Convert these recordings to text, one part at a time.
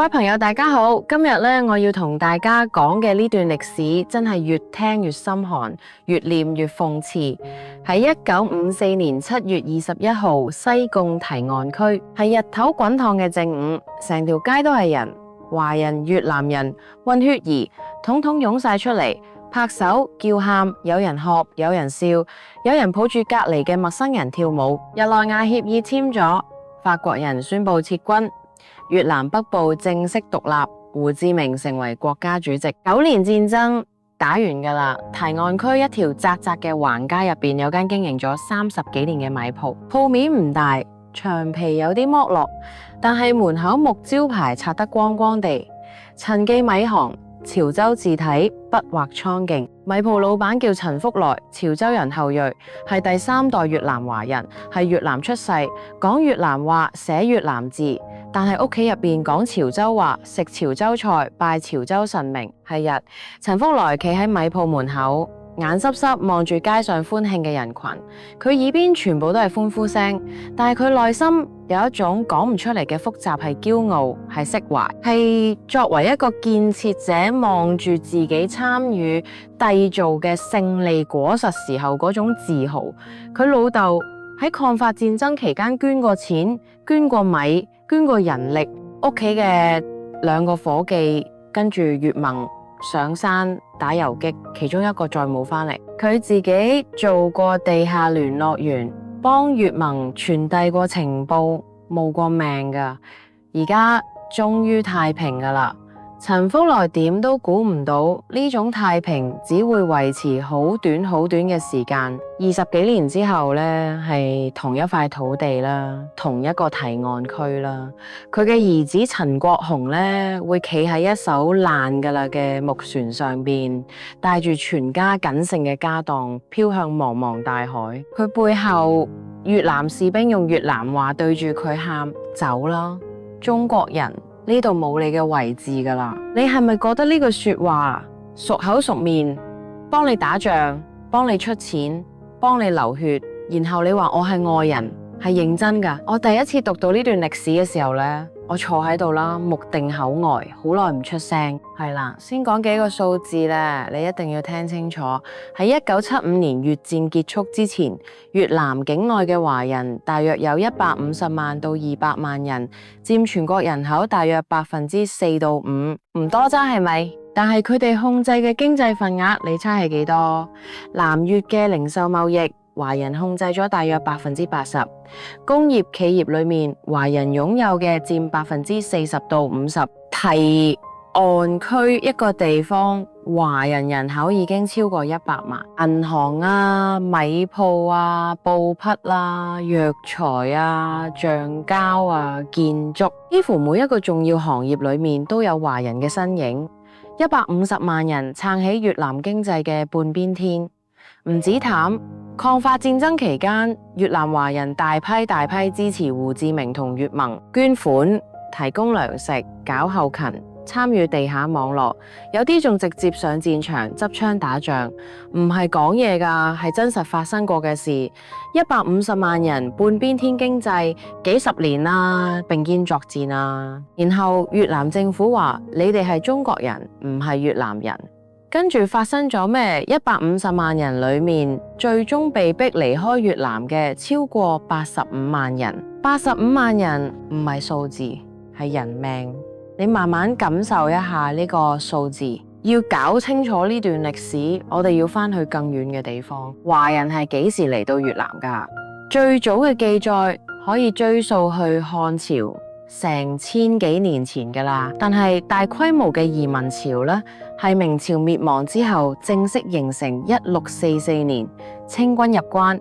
各位朋友，大家好。今日咧，我要同大家講嘅呢段歷史，真係越聽越心寒，越念越諷刺。喺1954年7月21號，西貢堤岸區係日頭滾燙嘅正午，成條街都係人，華人、越南人、混血兒，統統湧晒出嚟，拍手叫喊，有人喝，有人笑，有人抱住隔籬嘅陌生人跳舞。日內瓦協議簽咗，法國人宣布撤軍。越南北部正式獨立，胡志明成為國家主席。9年戰爭打完㗎啦，堤岸區一條窄窄嘅橫街入邊有間經營咗30幾年嘅米鋪，鋪面唔大，牆皮有啲剝落，但係門口木招牌拆得光光地，陳記米行，潮州字體，筆畫蒼勁。米鋪老闆叫陳福來，潮州人後裔，係第3代越南華人，係越南出世，講越南話，寫越南字，但係屋企入邊講潮州話，食潮州菜，拜潮州神明。係日，陳福來企喺米鋪門口，眼濕濕望住街上歡慶嘅人群，佢耳邊全部都係歡呼聲，但係佢內心有一種講唔出嚟嘅複雜，係驕傲，係釋懷，係作為一個建設者望住自己參與締造嘅勝利果實時候嗰種自豪。佢老豆喺抗法戰爭期間捐過錢，捐過米，捐過人力，屋企嘅2個伙計跟住越盟上山打游擊，其中一個再冇返嚟。佢自己做過地下聯絡員，幫越盟傳遞過情報，冒過命㗎。而家終於太平㗎啦。陳福來點都估唔到呢種太平只會維持好短好短嘅時間。20幾年之後呢，係同一塊土地啦，同一個堤岸區啦。佢嘅兒子陳國雄呢，會企喺一艘爛㗎啦嘅木船上邊，帶住全家僅剩嘅家當飄向茫茫大海。佢背後越南士兵用越南話對住佢喊：走啦，中國人！呢度冇你嘅位置㗎啦！你係咪覺得呢句說話熟口熟面？幫你打仗，幫你出錢，幫你流血，然後你話我係外人，係認真㗎？我第一次讀到呢段歷史嘅時候呢，我坐喺度啦，目定口呆，好耐唔出聲。係啦，先講幾個數字咧，你一定要聽清楚。喺1975年越戰結束之前，越南境內嘅華人大約有150萬到200萬人，佔全國人口大約4%到5%，唔多咋係咪？但係佢哋控制嘅經濟份額，你猜係幾多？南越嘅零售貿易，華人控制咗大約80%，工業企業裏面華人擁有嘅佔40%到50%。堤岸區一個地方，華人人口已經超過100萬。銀行啊、米鋪啊、布匹啦、藥材啊、橡膠啊、建築，幾乎每一個重要行業裏面都有華人嘅身影。150萬人撐起越南經濟嘅半邊天。唔止淡，抗法戰爭期間，越南華人大批支持胡志明同越盟，捐款、提供糧食、搞後勤、參與地下網絡，有啲仲直接上戰場執槍打仗，唔係講嘢㗎，係真實發生過嘅事。150萬人半邊天經濟，幾十年啦，並肩作戰啦。然後越南政府話：你哋係中國人，唔係越南人。跟住發生咗咩？150萬人裏面，最終被逼離開越南嘅超過85萬人。85萬人唔係數字，係人命。你慢慢感受一下呢個數字。要搞清楚呢段歷史，我哋要翻去更遠嘅地方。華人係幾時嚟到越南㗎？最早嘅記載可以追溯去漢朝。成千幾年前㗎啦，但係大規模嘅移民潮呢，係明朝滅亡之後正式形成。1644年清軍入關，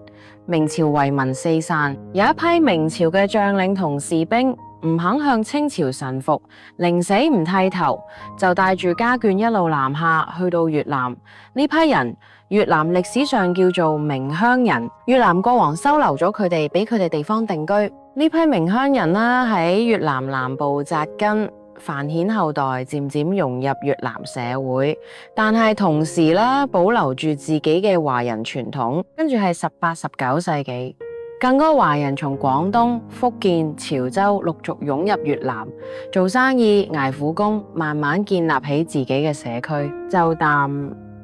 明朝遺民四散，有一批明朝嘅將領同士兵唔肯向清朝臣服，寧死唔剃頭，就帶住家眷一路南下去到越南。呢批人越南歷史上叫做明鄉人，越南國王收留咗佢哋，俾佢哋地方定居。呢批明鄉人啦，喺越南南部紮根，繁衍後代，漸漸融入越南社會，但係同時啦，保留住自己嘅華人傳統。跟住係18、19世紀，更多華人從廣東、福建、潮州陸續湧入越南做生意、捱苦工，慢慢建立起自己嘅社區。就啖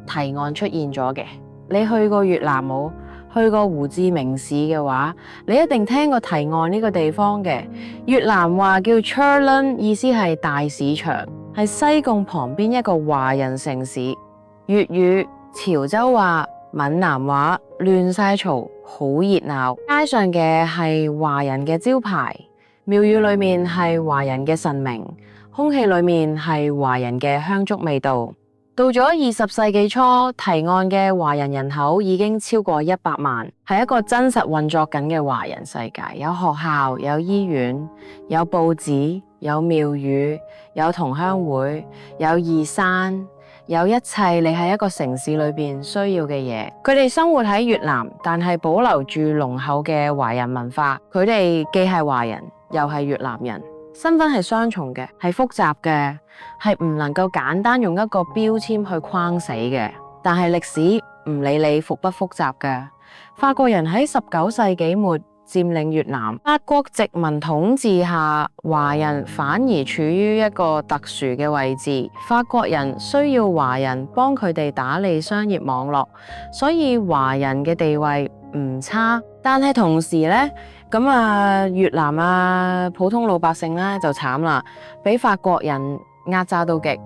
提案出現咗嘅，你去過越南冇？去過胡志明市嘅話，你一定聽過提案呢個地方嘅。越南話叫 Chur Lon， 意思係大市場，係西貢旁邊一個華人城市。粵語、潮州話、閩南話亂晒嘈，好熱鬧。街上嘅係華人嘅招牌，廟宇裏面係華人嘅神明，空氣裏面係華人嘅香燭味道。到咗20世紀初，提案嘅華人人口已經超過100萬，係一個真實運作緊嘅華人世界。有學校、有醫院、有報紙、有廟宇、有同鄉會、有義山，有一切你喺一個城市裏邊需要嘅嘢。佢哋生活喺越南，但係保留住濃厚嘅華人文化。佢哋既係華人，又係越南人。身份係雙重嘅，係複雜嘅，係唔能夠簡單用一個標籤去框死嘅。但係歷史唔理你複不複雜嘅。法國人喺19世紀末佔領越南，法國殖民統治下，華人反而處於一個特殊嘅位置。法國人需要華人幫佢哋打理商業網絡，所以華人嘅地位唔差。但係同時呢，越南普通老百姓咧就慘啦，俾法國人壓榨到極。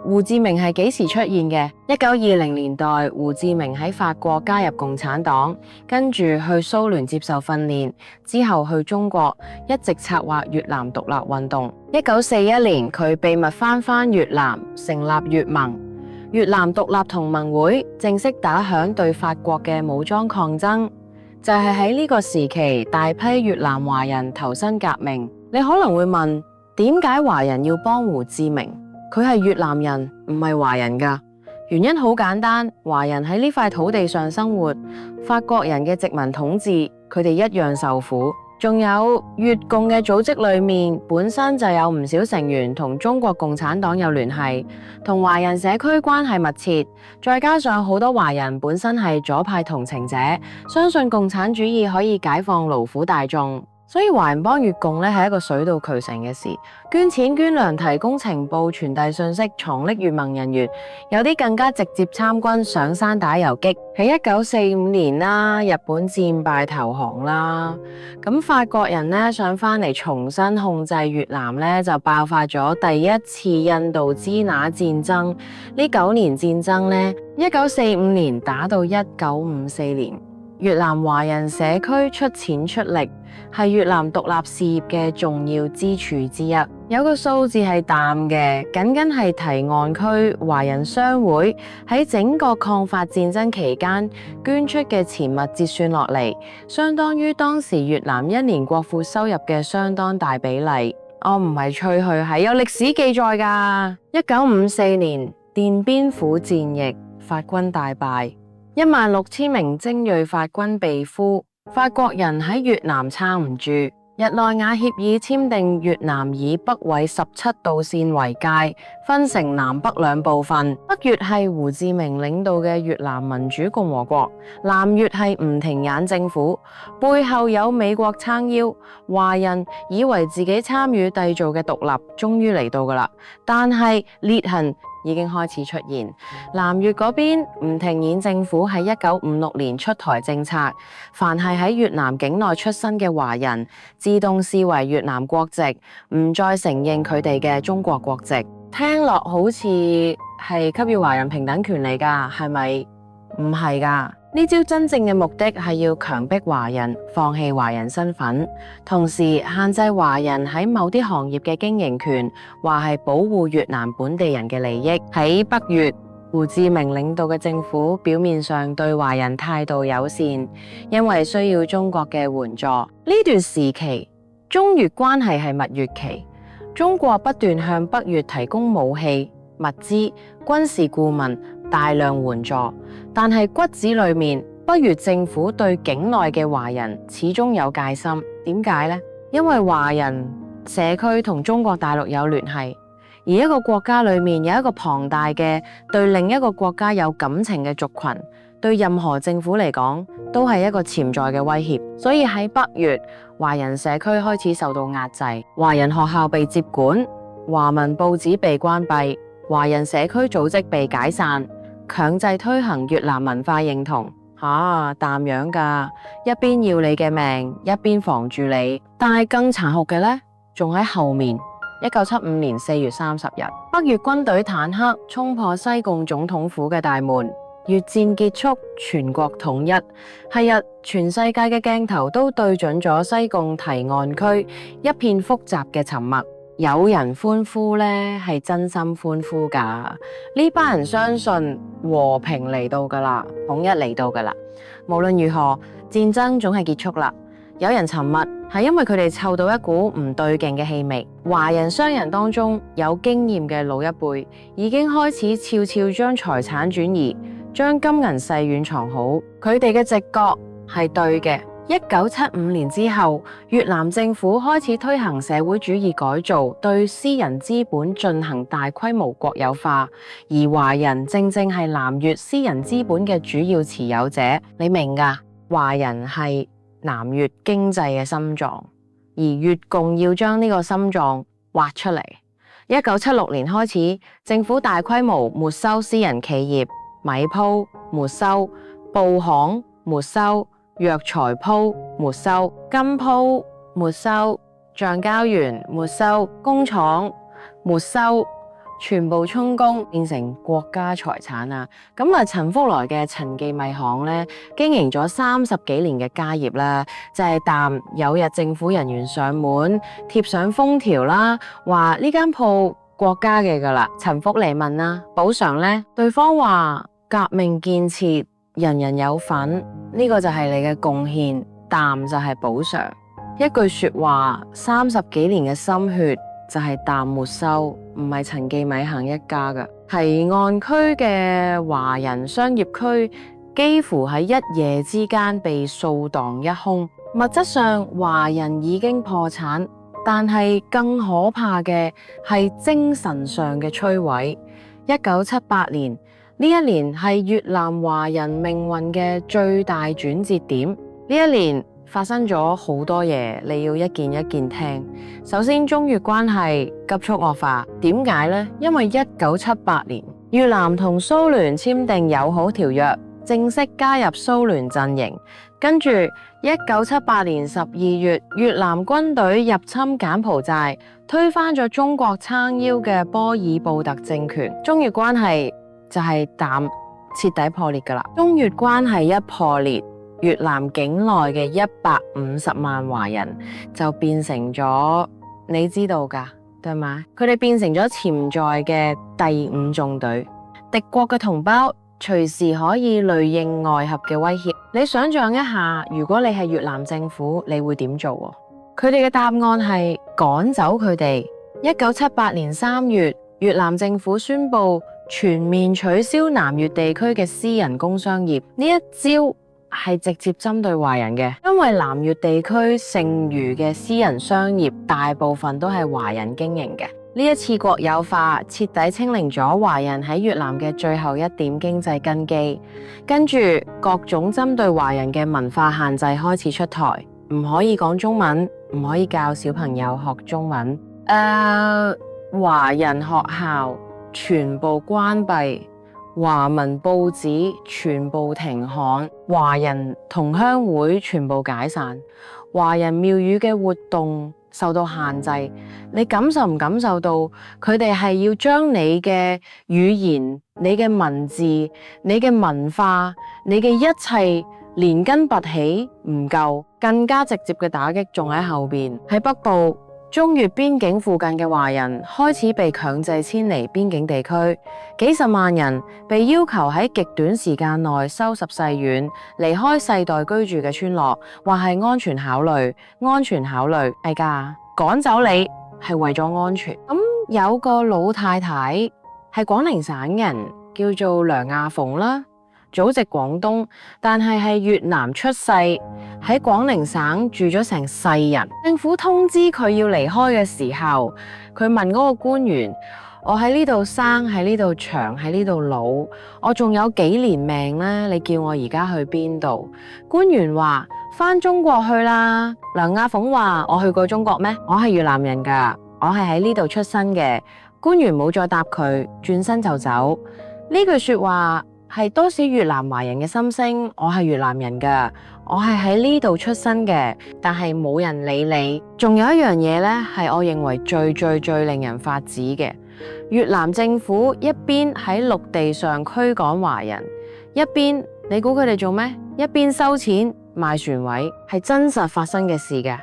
胡志明係幾時出現嘅？1920年代，胡志明喺法國加入共產黨，跟住去蘇聯接受訓練，之後去中國，一直策劃越南獨立運動。1941年，佢秘密返越南，成立越盟。越南獨立同盟會正式打響對法國嘅武裝抗爭。就係喺呢個時期，大批越南華人投身革命。你可能會問，點解華人要幫胡志明？佢係越南人，唔係華人㗎。原因好簡單，華人喺呢塊土地上生活，法國人嘅殖民統治，佢哋一樣受苦。仲有越共嘅組織裏面，本身就有唔少成員同中國共產黨有聯繫，同華人社區關係密切。再加上好多華人本身係左派同情者，相信共產主義可以解放勞苦大眾。所以華人幫越共咧係一個水到渠成嘅事，捐錢捐糧，提供情報，傳遞信息，藏匿越盟人員，有啲更加直接參軍上山打游擊。喺1945年啦，日本戰敗投降啦，咁法國人咧想翻嚟重新控制越南咧，就爆發咗第一次印度支那戰爭。呢9年戰爭咧，1945年打到1954年。越南華人社區出錢出力，係越南獨立事業嘅重要支柱之一。有個數字係淡嘅，僅係提案區華人商會喺整個抗法戰爭期間捐出嘅錢物折算落嚟，相當於當時越南1年國庫收入嘅相當大比例。我唔係吹噓，係有歷史記載㗎。1954年奠邊府戰役，法軍大敗。16000名精銳法軍被俘，法國人喺越南撐唔住。日內瓦協議簽訂，越南以北緯17度線為界，分成南北兩部分。北越係胡志明領導嘅越南民主共和國，南越係吳廷琰政府，背後有美國撐腰。華人以為自己參與締造嘅獨立終於嚟到㗎喇，但係裂痕已經開始出現。南越嗰邊，吳廷琰政府喺1956年出台政策，凡係喺越南境內出生嘅華人，自動視為越南國籍，唔再承認佢哋嘅中國國籍。聽落好似係給予華人平等權利㗎，係咪？唔係㗎。呢招真正嘅目的係要強迫華人放棄華人身份，同時限制華人喺某啲行業嘅經營權，話係保護越南本地人嘅利益。喺北越，胡志明領導嘅政府表面上對華人態度友善，因為需要中國嘅援助。呢段時期，中越關係係蜜月期，中國不斷向北越提供武器、物資、軍事顧問，大量援助。但係骨子裏面，北越政府對境內嘅華人始終有戒心。點解呢？因為華人社區同中國大陸有聯繫，而一個國家裏面有一個龐大嘅對另一個國家有感情嘅族群，對任何政府嚟講都係一個潛在嘅威脅。所以喺北越，華人社區開始受到壓制，華人學校被接管，華文報紙被關閉，華人社區組織被解散，強制推行越南文化認同。淡樣㗎，一邊要你嘅命，一邊防住你。但係更殘酷嘅呢，仲喺後面。1975年4月30日，北越軍隊坦克衝破西貢總統府嘅大門，越戰結束，全國統一。係日，全世界嘅鏡頭都對準咗西貢堤岸區，一片複雜嘅沉默。有人歡呼呢，係真心歡呼㗎。呢班人相信和平嚟到㗎啦，統一嚟到㗎啦。無論如何，戰爭總係結束啦。有人沉默，係因為佢哋嗅到一股唔對勁嘅氣味。華人商人當中有經驗嘅老一輩已經開始悄悄將財產轉移，將金銀細軟藏好。佢哋嘅直覺係對嘅。1975年之後，越南政府開始推行社會主義改造，對私人資本進行大規模國有化，而華人正正係南越私人資本嘅主要持有者。你明㗎？華人係南越經濟嘅心臟，而越共要將呢個心臟挖出嚟。1976年開始，政府大規模沒收私人企業，米鋪沒收，布行沒收，藥材鋪沒收，金鋪沒收，橡膠園沒收，工廠沒收，全部充公變成國家財產啊！陳福來嘅陳記米行咧，經營咗30幾年嘅家業啦，就係但有日政府人員上門貼上封條啦，話呢間鋪國家嘅㗎啦。陳福嚟問啦，補償呢？對方話革命建設人人有份，呢個就係你嘅貢獻，但就係補償。一句說話，30幾年嘅心血就係但沒收，唔係陳記米行一家㗎。堤岸區嘅華人商業區幾乎喺一夜之間被掃蕩一空。物質上華人已經破產，但係更可怕嘅係精神上嘅摧毀。1978年呢一年係越南華人命運嘅最大轉折點。呢一年發生咗好多嘢，你要一件一件聽。首先，中越關係急速惡化，點解呢？因為1978年越南同蘇聯簽訂友好條約，正式加入蘇聯陣營。跟住1978年12月，越南軍隊入侵柬埔寨，推翻咗中國撐腰嘅波爾布特政權，中越關係就係徹底破裂㗎啦。中越關係一破裂，越南境內嘅150萬華人就變成咗，你知道㗎，對嗎？佢哋變成咗潛在嘅第五縱隊，敵國嘅同胞隨時可以內應外合嘅威脅。你想象一下，如果你係越南政府，你會點做？佢哋嘅答案係趕走佢哋。1978年3月，越南政府宣布全面取消南越地區嘅私人工商業。呢一招係直接針對華人嘅，因為南越地區剩餘嘅私人商業大部分都係華人經營嘅。呢一次國有化徹底清零咗華人喺越南嘅最後一點經濟根基，跟住各種針對華人嘅文化限制開始出台，唔可以講中文，唔可以教小朋友學中文，華人學校全部關閉，華文報紙全部停刊，華人同鄉會全部解散，華人廟宇嘅活動受到限制。你感受唔感受到佢哋係要將你嘅語言、你嘅文字、你嘅文化、你嘅一切連根拔起？唔夠，更加直接嘅打擊仲喺後邊。喺北部中越邊境附近嘅華人開始被強制遷離邊境地區，幾十萬人被要求喺極短時間內收拾細軟，離開世代居住嘅村落，話係安全考慮。安全考慮係㗎，趕走你係為咗安全。有個老太太係廣寧省人，叫做梁亞鳳啦，祖籍廣東，但係越南出世，喺廣寧省住咗成世人。政府通知佢要離開嘅時候，佢問嗰個官員：我喺呢度生，喺呢度長，喺呢度老，我仲有幾年命呢？你叫我而家去邊度？官員話返中國去啦。梁亞鳳話我去過中國咩？我係越南人㗎，我係喺呢度出生嘅。官員冇再答佢，轉身就走。呢句說話係多少越南華人嘅心聲。我係越南人㗎，我係喺呢度出生嘅，但係冇人理你。仲有一樣嘢呢，係我認為最令人髮指嘅。越南政府一邊喺陸地上驅趕華人，一邊你估佢哋做咩？一邊收錢賣船位，係真實發生嘅事嘅。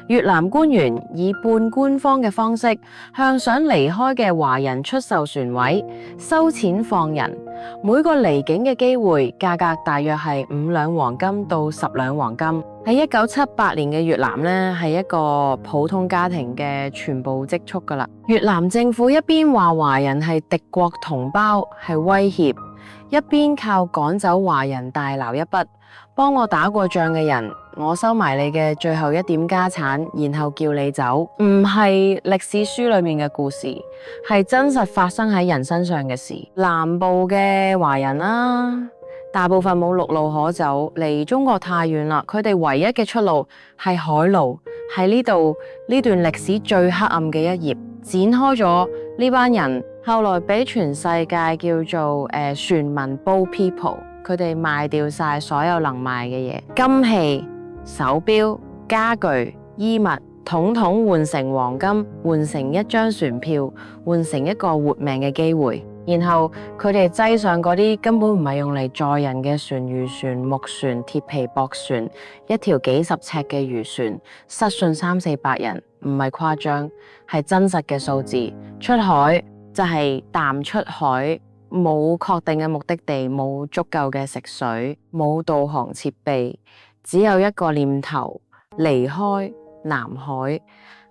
越南官員以半官方嘅方式向想離開嘅華人出售船位，收錢放人。每個離境嘅機會價格大約係5兩黃金到10兩黃金。喺1978年嘅越南呢，係一個普通家庭嘅全部積蓄㗎喇。越南政府一邊話華人係敵國同胞，係威脅，一邊靠趕走華人大撈一筆。幫我打過仗嘅人，我收埋你嘅最後一點家產，然後叫你走。唔係歷史書裏面嘅故事，係真實發生喺人身上嘅事。南部嘅華人啦，大部分冇陸路可走，離中國太遠啦。佢哋唯一嘅出路係海路，喺呢度呢段歷史最黑暗嘅一頁，展開咗呢班人後來俾全世界叫做船民 boat people。佢哋賣掉晒所有能賣嘅嘢，金器、手錶、家具、衣物，統統換成黃金，換成一張船票，換成一個活命嘅機會。然後佢哋擠上嗰啲根本唔係用嚟載人嘅船，漁船、木船、鐵皮駁船，一條幾十尺嘅漁船，失信300-400人，唔係誇張，係真實嘅數字。出海就係淡出海。冇確定嘅目的地，冇足夠嘅食水，冇導航設備，只有一個念頭：離開南海。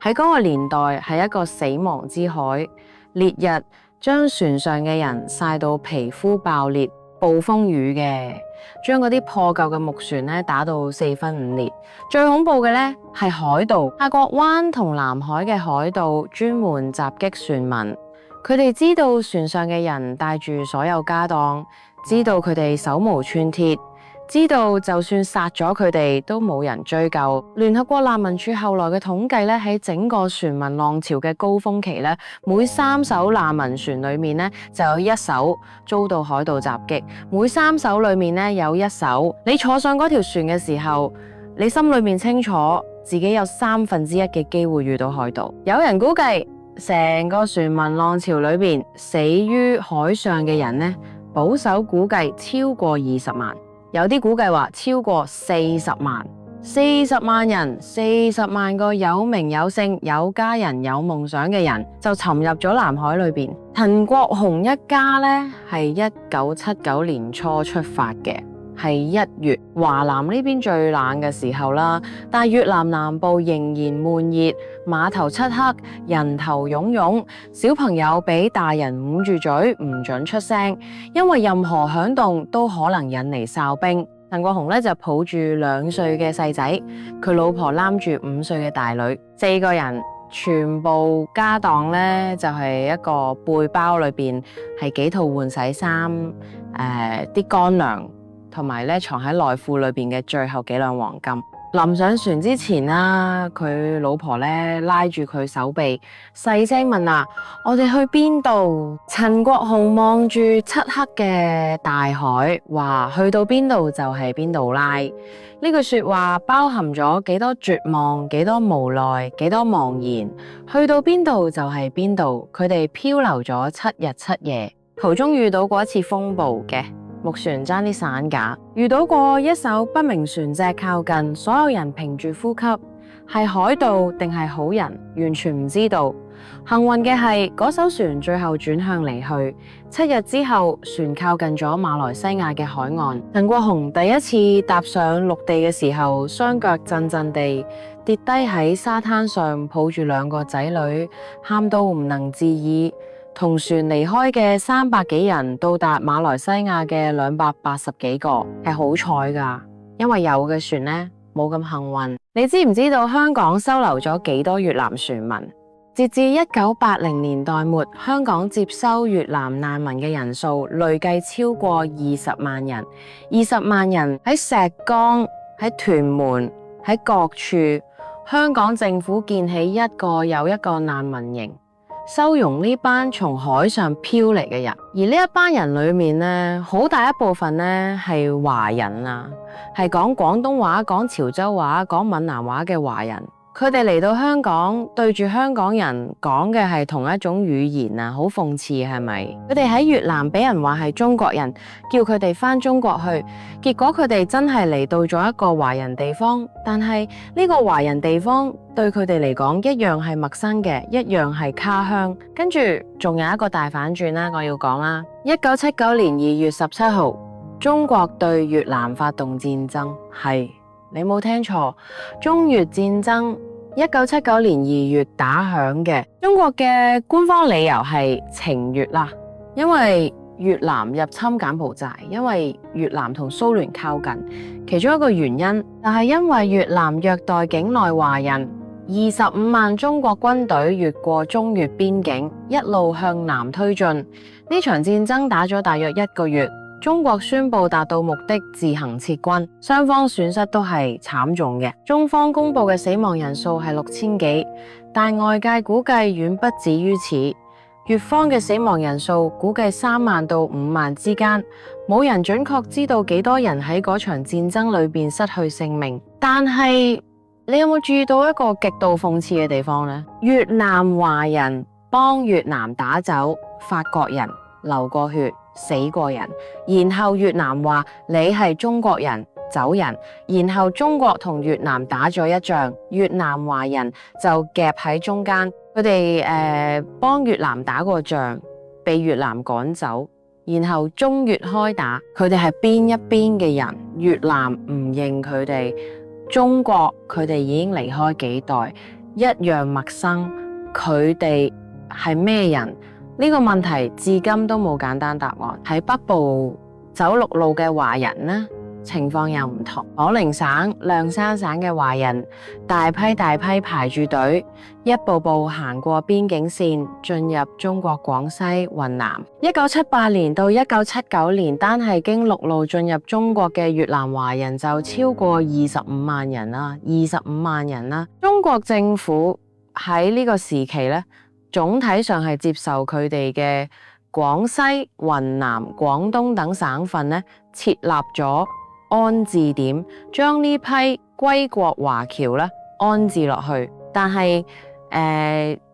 喺嗰個年代係一個死亡之海，烈日將船上嘅人曬到皮膚爆裂，暴風雨嘅將嗰啲破舊嘅木船咧打到4分5裂。最恐怖嘅咧係海盜，夏國灣同南海嘅海盜專門襲擊船民。佢哋知道船上嘅人帶住所有家當，知道佢哋手無寸鐵，知道就算殺咗佢哋都冇人追究。聯合國難民署後來嘅統計咧，喺整個船民浪潮嘅高峰期咧，每3艘難民船裏面咧就有1艘遭到海盜襲擊，每3艘裏面咧有1艘。你坐上嗰條船嘅時候，你心裏面清楚自己有1/3嘅機會遇到海盜。有人估計，成個船民浪潮裏邊死於海上嘅人呢，保守估計超過20萬，有啲估計話超過40萬。40萬人，40萬個有名有姓、有家人、有夢想嘅人就沉入咗南海裏邊。陳國雄一家呢，係1979年初出發嘅。係1月，華南呢邊最冷嘅時候啦，但越南南部仍然悶熱，碼頭漆黑，人頭湧湧，小朋友俾大人捂住嘴，唔准出聲，因為任何響動都可能引嚟哨兵。陳國雄咧就抱住2歲嘅細仔，佢老婆攬住5歲嘅大女，4個人全部家當咧就係一個背包裏邊係幾套換洗衫，啲乾糧。同埋咧藏喺內褲裏邊嘅最後幾兩黃金。臨上船之前啦，佢老婆咧拉住佢手臂，細聲問啊：我哋去邊度？陳國雄望住漆黑嘅大海，話去到邊度就係邊度拉。呢句說話包含咗幾多絕望、幾多無奈、幾多茫然。去到邊度就係邊度。佢哋漂流咗7日7夜，途中遇到過一次風暴嘅。木船爭啲散架，遇到過一艘不明船隻靠近，所有人屏住呼吸，係海盜定係好人，完全唔知道。幸運嘅係，嗰艘船最後轉向離去。7日之後，船靠近咗馬來西亞嘅海岸。陳國雄第一次踏上陸地嘅時候，雙腳震震地跌低喺沙灘上，抱住2個仔女，喊到唔能自已。同船離開嘅300幾人到達馬來西亞嘅280幾個，係好彩㗎，因為有嘅船呢冇咁幸運。你知唔知道香港收留咗幾多越南船民？截至1980年代末，香港接收越南難民嘅人數累計超過20萬人。20萬人喺石崗、喺屯門、喺各處，香港政府建起一個又一個難民營，收容呢班從海上漂嚟嘅人。而呢一班人裏面呢，好大一部分呢係華人啊，係講廣東話、講潮州話、講閩南話嘅華人。佢哋嚟到香港，對住香港人講嘅係同一種語言啊，好諷刺係咪？佢哋喺越南俾人話係中國人，叫佢哋返中國去，結果佢哋真係嚟到咗一個華人地方，但係呢個華人地方對佢哋嚟講一樣係陌生嘅，一樣係家鄉。跟住仲有一個大反轉啦，我要講啦。1979年2月17號，中國對越南發動戰爭，係。你冇聽錯，中越戰爭1979年2月打響嘅。中國嘅官方理由係情越啦，因為越南入侵柬埔寨，因為越南同蘇聯靠近，其中一個原因。但係因為越南虐待境內華人，25萬中國軍隊越過中越邊境，一路向南推進。呢場戰爭打咗大約1個月。中國宣布達到目的，自行撤軍，雙方損失都係慘重嘅。中方公布嘅死亡人數係6000幾，但外界估計遠不止於此。越方嘅死亡人數估計3萬到5萬之間，冇人準確知道幾多人喺嗰場戰爭裏邊失去性命。但係你有冇注意到一個極度諷刺嘅地方呢？越南華人幫越南打走法國人，流過血，死過人，然後越南話你係中國人，走人，然後中國同越南打咗一仗，越南華人就夾喺中間，佢哋幫越南打過仗，被越南趕走，然後中越開打，佢哋係邊一邊嘅人？越南唔認佢哋，中國佢哋已經離開幾代，一樣陌生，佢哋係咩人？呢個問題至今都冇簡單答案。喺北部走陸路嘅華人呢，情況又唔同。廣寧省、諒山省嘅華人大批排住隊，一步步行過邊境線，進入中國廣西、雲南。1978年到1979年，單係經陸路進入中國嘅越南華人就超過25萬人啦，25萬人啦。中國政府喺呢個時期呢，總體上係接受佢哋嘅廣西、雲南、廣東等省份呢，設立咗安置點，將呢批歸國華僑呢安置落去。但係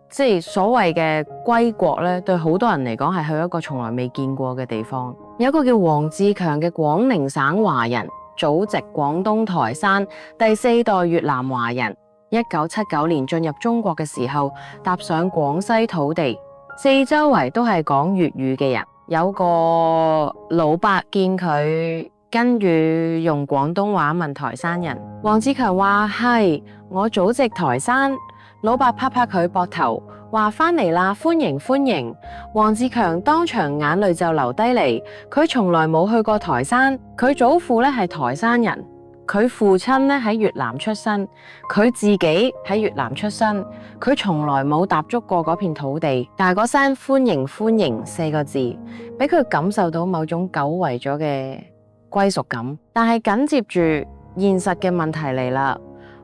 即係所謂嘅歸國呢，對好多人嚟講係去一個從來未見過嘅地方。有一個叫黃志強嘅廣寧省華人，祖籍廣東台山，第4代越南華人。1979年進入中國嘅時候，踏上廣西土地，四周圍都係講粵語嘅人。有個老伯見佢，跟住用廣東話問台山人，黃志強話係我祖籍台山。老伯拍拍佢膊頭，話返嚟啦，歡迎歡迎。黃志強當場眼淚就流低嚟，佢從來冇去過台山，佢祖父咧係台山人。佢父親咧喺越南出生，佢自己喺越南出生，佢從來冇踏足過嗰片土地，但係嗰聲歡迎歡迎4個字，俾佢感受到某種久違咗嘅歸屬感。但係緊接住現實嘅問題嚟啦，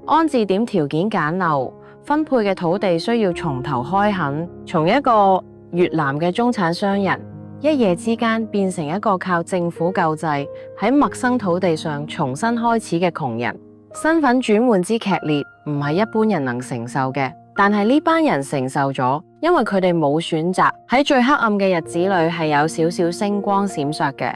安置點條件簡陋，分配嘅土地需要從頭開墾，從一個越南嘅中產商人，一夜之間變成一個靠政府救濟喺陌生土地上重新開始嘅窮人，身份轉換之劇烈，唔係一般人能承受嘅。但係呢班人承受咗，因為佢哋冇選擇。喺最黑暗嘅日子裏係有少少星光閃爍嘅，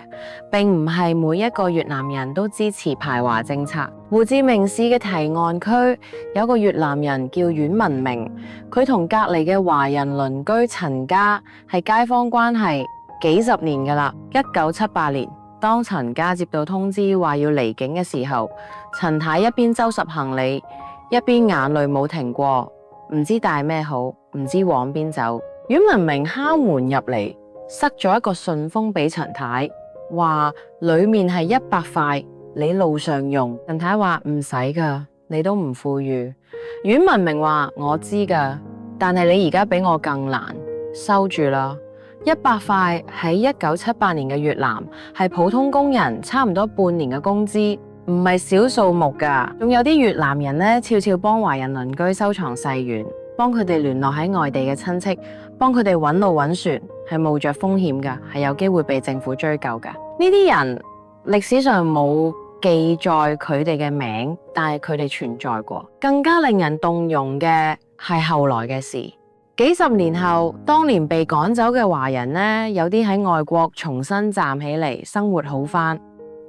並唔係每一個越南人都支持排華政策。胡志明市嘅堤岸區有個越南人叫阮文明，佢同隔籬嘅華人鄰居陳家係街坊關係幾十年㗎喇。1978年，當陳家接到通知話要離境嘅時候，陳太一邊收拾行李，一邊眼淚冇停過，唔知帶咩好，唔知往邊走。阮文明敲門入嚟，塞咗一個信封俾陳太，話裡面係100塊，你路上用。陳太話唔使㗎，你都唔富裕。阮文明話我知㗎，但係你而家比我更難，收住啦。100塊喺1978年嘅越南係普通工人差唔多半年嘅工資，唔係小數目㗎。仲有啲越南人呢，悄悄幫華人鄰居收藏細軟，幫佢哋聯絡喺外地嘅親戚，幫佢哋揾路揾船，係冒着風險㗎，係有機會被政府追究㗎。呢啲人歷史上冇記載佢哋嘅名，但係佢哋存在過。更加令人動容嘅係後來嘅事。幾十年後，當年被趕走嘅華人呢，有啲喺外國重新站起嚟，生活好返。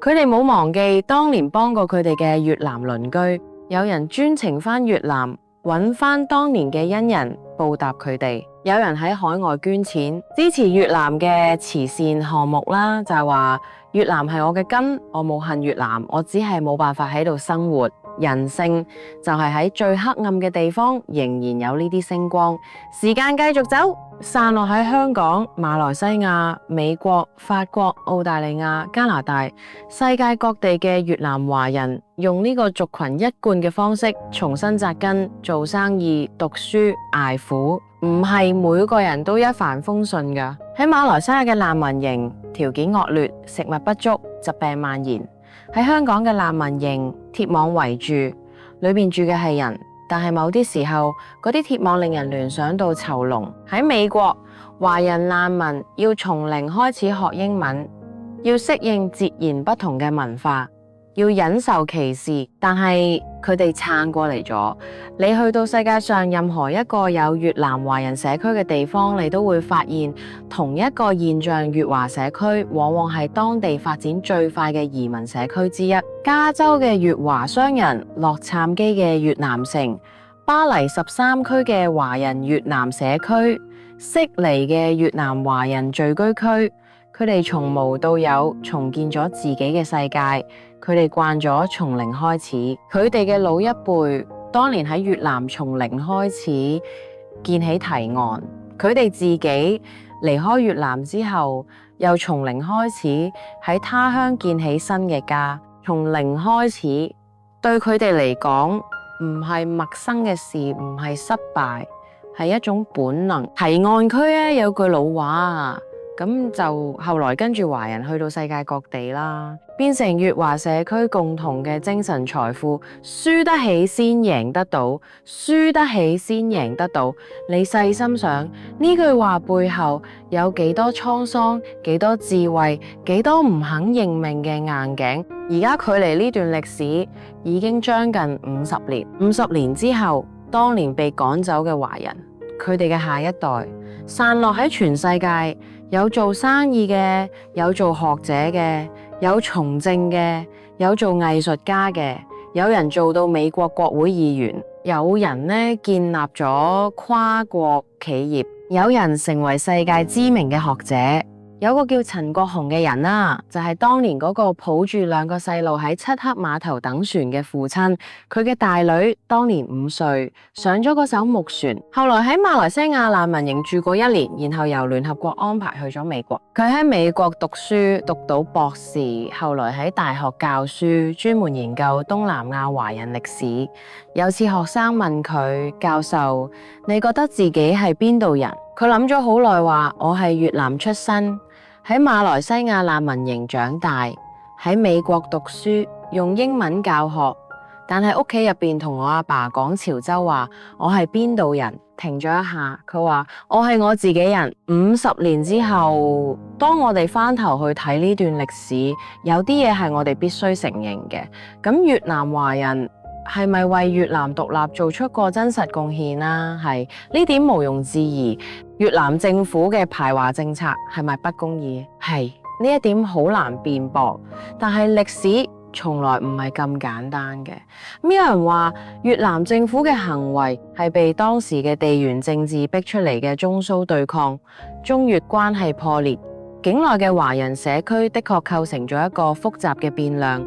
佢哋冇忘記當年幫過佢哋嘅越南鄰居，有人專程返越南揾返當年嘅恩人報答佢哋，有人喺海外捐錢支持越南嘅慈善項目啦，就係話越南係我嘅根，我冇恨越南，我只係冇辦法喺度生活。人性就係喺最黑暗嘅地方仍然有呢啲星光。時間繼續走，散落喺香港、馬來西亞、美國、法國、澳大利亞、加拿大，世界各地嘅越南華人用呢個族群一貫嘅方式重新紮根，做生意、讀書、捱苦。唔係每個人都一帆風順㗎。喺馬來西亞嘅難民營，條件惡劣，食物不足，疾病蔓延。喺香港嘅難民營，鐵網圍住，裏面住嘅係人，但係某啲時候，嗰啲鐵網令人聯想到囚籠。喺美國，華人難民要從零開始學英文，要適應截然不同嘅文化，要忍受歧視，但係佢哋撐過嚟咗。你去到世界上任何一個有越南華人社區嘅地方，你都會發現同一個現象。越華社區往往係當地發展最快嘅移民社區之一。加州嘅越華商人，洛杉磯嘅越南城，巴黎13區嘅華人越南社區，悉尼嘅越南華人聚居區，佢哋從無到有重建咗自己嘅世界。佢哋慣咗從零開始，佢哋嘅老一輩當年喺越南從零開始建起提案，佢哋自己離開越南之後，又從零開始喺他鄉建起新嘅家。從零開始對佢哋嚟講唔係陌生嘅事，唔係失敗，係一種本能。提案區咧有句老話啊，咁就後來跟住華人去到世界各地啦，變成越華社區共同嘅精神財富。輸得起先贏得到，輸得起先贏得到。你細心想呢句話背後有幾多滄桑，幾多智慧，幾多唔肯認命嘅硬頸。而家距離呢段歷史已經將近50年。50年之後，當年被趕走嘅華人，佢哋嘅下一代散落喺全世界，有做生意嘅，有做學者嘅，有從政嘅，有做藝術家嘅，有人做到美國國會議員，有人呢建立咗跨國企業，有人成為世界知名嘅學者。有個叫陳國雄嘅人啦，就係當年嗰個抱住2個細路喺漆黑碼頭等船嘅父親。佢嘅大女當年5歲，上咗嗰艘木船，後來喺馬來西亞難民營住過1年，然後由聯合國安排去咗美國。佢喺美國讀書，讀到博士，後來喺大學教書，專門研究東南亞華人歷史。有次學生問佢：教授，你覺得自己係邊度人？佢諗咗好耐，話我係越南出身，喺馬來西亞難民營長大，喺美國讀書，用英文教學，但係屋企入邊同我阿爸講潮州話，我係邊度人？停咗一下，佢話我係我自己人。50年之後，當我哋翻頭去睇呢段歷史，有啲嘢係我哋必須承認嘅。咁越南華人係咪為越南獨立做出過真實貢獻啦？係，呢點毋庸置疑。越南政府嘅排華政策係咪不公義？係，呢一點好難辯駁。但係歷史從來唔係咁簡單嘅。有人話越南政府嘅行為係被當時嘅地緣政治逼出嚟嘅中蘇對抗，中越關係破裂，境內嘅華人社區的確構成咗一個複雜嘅變量。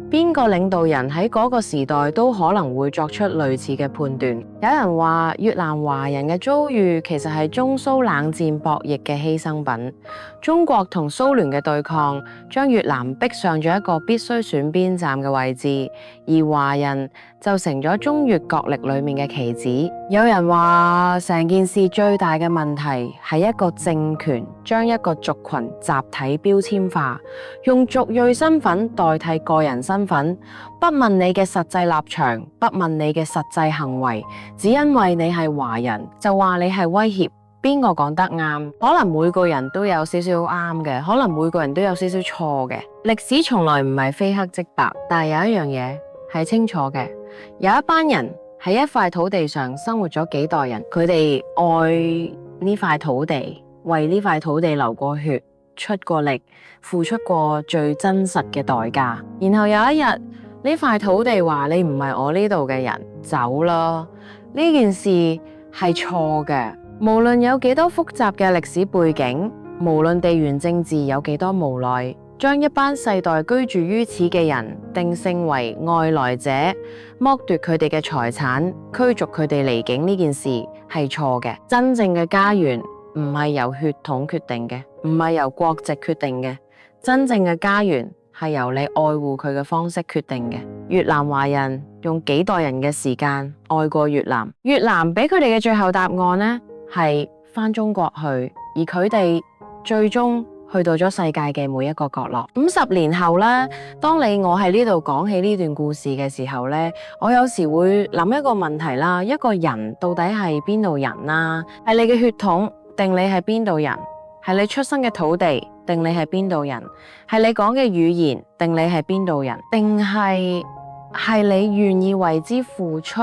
邊個領導人喺嗰個時代都可能會作出類似嘅判斷。有人話越南華人嘅遭遇其實係中蘇冷戰博弈嘅犧牲品。中國同蘇聯嘅對抗將越南逼上咗一個必須選邊站嘅位置，而華人就成咗中越角力裏面嘅棋子。有人話成件事最大嘅問題係一個政權將一個族群集體標籤化，用族裔身份代替個人身份，不問你嘅實際立場，不問你嘅實際行為，只因為你係華人就話你係威脅。邊個講得啱？可能每個人都有少少啱嘅，可能每個人都有少少錯嘅。歷史從來唔係非黑即白，但係有一樣嘢係清楚嘅，有一班人喺一塊土地上生活咗幾代人，佢哋愛呢塊土地，為呢塊土地流過血、出過力、付出過最真實嘅代價。然後有一日呢塊土地話你唔係我呢度嘅人，走啦。呢件事係錯嘅。無論有幾多複雜嘅歷史背景，無論地緣政治有幾多無奈，將一班世代居住於此嘅人定性為外來者，剝奪佢哋嘅財產，驅逐佢哋離境，呢件事係錯嘅。真正嘅家園唔係由血統決定嘅，唔係由國籍決定嘅，真正嘅家園係由你愛護佢嘅方式決定嘅。越南華人用幾代人嘅時間愛過越南，越南俾佢哋嘅最後答案呢，係返中國去，而佢哋最終去到咗世界嘅每一個角落。50年後呢，當我喺呢度講起呢段故事嘅時候呢，我有時會諗一個問題啦，一個人到底係邊度人啊？係你嘅血統定你係邊度人？係你出生嘅土地定你係邊度人？係你講嘅語言定你係邊度人？定係你願意為之付出，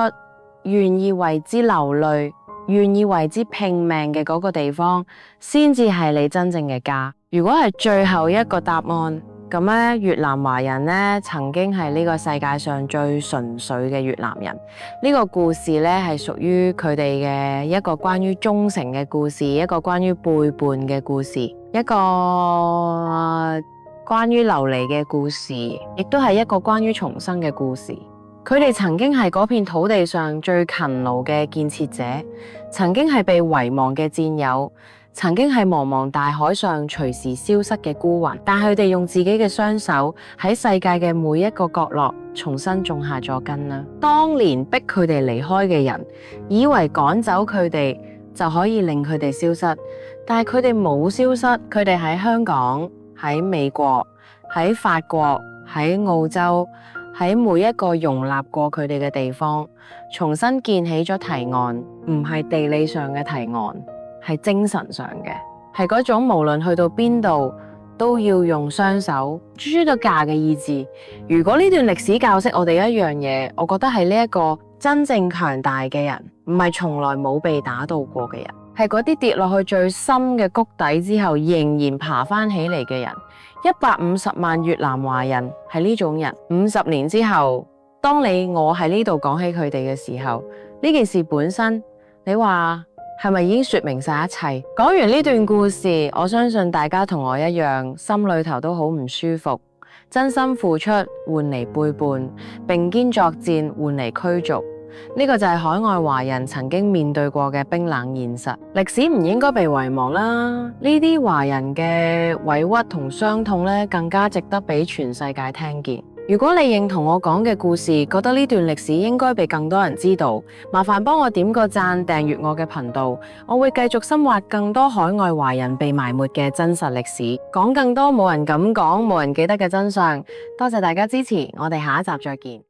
願意為之流淚，願意為之拼命嘅嗰個地方，先至係你真正嘅家。如果係最後一個答案，咁咧越南華人咧曾經係呢個世界上最純粹嘅越南人。呢個故事咧係屬於佢哋嘅一個關於忠誠嘅故事，一個關於背叛嘅故事，一個關於流離嘅故事，亦都係一個關於重生嘅故事。佢哋曾經係嗰片土地上最勤勞嘅建設者，曾經係被遺忘嘅戰友，曾經係茫茫大海上隨時消失嘅孤魂。但佢哋用自己嘅雙手喺世界嘅每一個角落重新種下咗根啦。當年逼佢哋離開嘅人，以為趕走佢哋就可以令佢哋消失，但係佢哋冇消失。佢哋喺香港、喺美國、喺法國、喺澳洲，喺每一個容納過佢哋嘅地方，重新建起咗堤岸，唔係地理上嘅堤岸，係精神上嘅，係嗰種無論去到邊度都要用雙手輸到架嘅意志。如果呢段歷史教識我哋一樣嘢，我覺得係呢一個真正強大嘅人，唔係從來冇被打到過嘅人，係嗰啲跌落去最深嘅谷底之後仍然爬翻起嚟嘅人。150萬越南華人係呢種人。50年之後，當我喺呢度講起佢哋嘅時候，呢件事本身，你話係咪已經說明晒一切？講完呢段故事，我相信大家同我一樣，心裏頭都好唔舒服。真心付出換嚟背叛，並肩作戰換嚟驅逐。呢個就係海外華人曾經面對過嘅冰冷現實。歷史唔應該被遺忘啦，呢啲華人嘅委屈同傷痛咧，更加值得俾全世界聽見。如果你認同我講嘅故事，覺得呢段歷史應該被更多人知道，麻煩幫我點個讚，訂閱我嘅頻道，我會繼續深挖更多海外華人被埋沒嘅真實歷史，講更多冇人敢講、冇人記得嘅真相。多謝大家支持，我哋下一集再見。